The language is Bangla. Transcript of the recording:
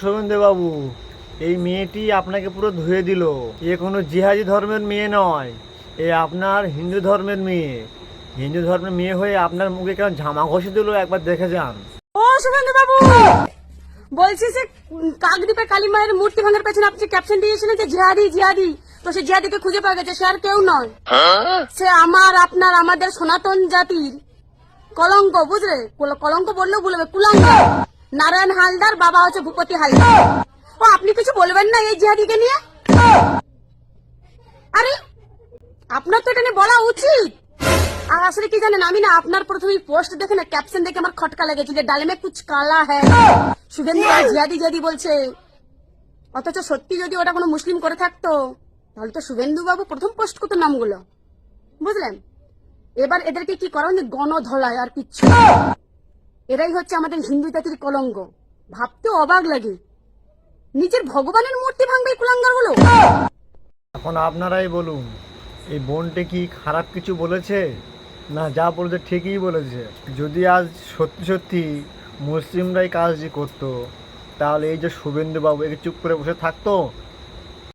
শুভেন্দু বাবু, এই মেয়েটি আপনাকে পুরো ধুয়ে দিল। এ কোনো জিহাদি ধর্মের মেয়ে নয়, এ আপনার হিন্দু ধর্মের মেয়ে। হিন্দু ধর্মের মেয়ে হয়ে আপনার মুখে কেমন ঝামা ঘষে দিল, একবার দেখে যান। ও শুভেন্দু বাবু, বলছি যে কাকদ্বীপে কালী মায়ের মূর্তি ভাঙার পেছনে আপনি ক্যাপশন দিয়েছিলেন যে জিহাদি জিহাদি, তো সে জিহাদিকে খুঁজে পাওয়া গেছে। সে আর কেউ নয়, সে আমাদের সনাতন জাতির কলঙ্ক, বুঝলে? কলঙ্ক বললেও বলবে কুলাঙ্গ। নারায়ণ হালদার বাবা হচ্ছে ভূপতি হালদার। ও আপনি কিছু বলবেন না এই জিহাদিকে নিয়ে? আরে আপনার তো এটা নিয়ে বলা উচিত। আর আসলে কি জানেন, আমি না আপনার প্রথমে পোস্ট দেখে না, ক্যাপশন দেখে আমার খটকা লেগেছে যে ডালে মে কুছ কালা হ্যায়, শুভেন্দু জিহাদি জিহাদি বলছে। অথচ সত্যি যদি ওটা কোনো মুসলিম করে থাকতো তাহলে তো শুভেন্দু বাবু প্রথম পোস্ট করতো নামগুলো, বুঝলেন? এবার এদেরকে কি করা হয়নি, গণধলায় আর কিচ্ছু। এরাই হচ্ছে আমাদের হিন্দু জাতির কলঙ্ক। ভাবতে অবাক লাগে, নিজের ভগবানের মূর্তি ভাঙবে এই কুলাঙ্গার গুলো। এখন আপনারাই বলুন, এই বোনটি কি খারাপ কিছু বলেছে, না যা বলেছে ঠিকই বলেছে? যদি আজ সত্যি সত্যি মুসলিমরাই কাজটি করতো, তাহলে এই যে শুভেন্দু বাবু একে চুপ করে বসে থাকতো?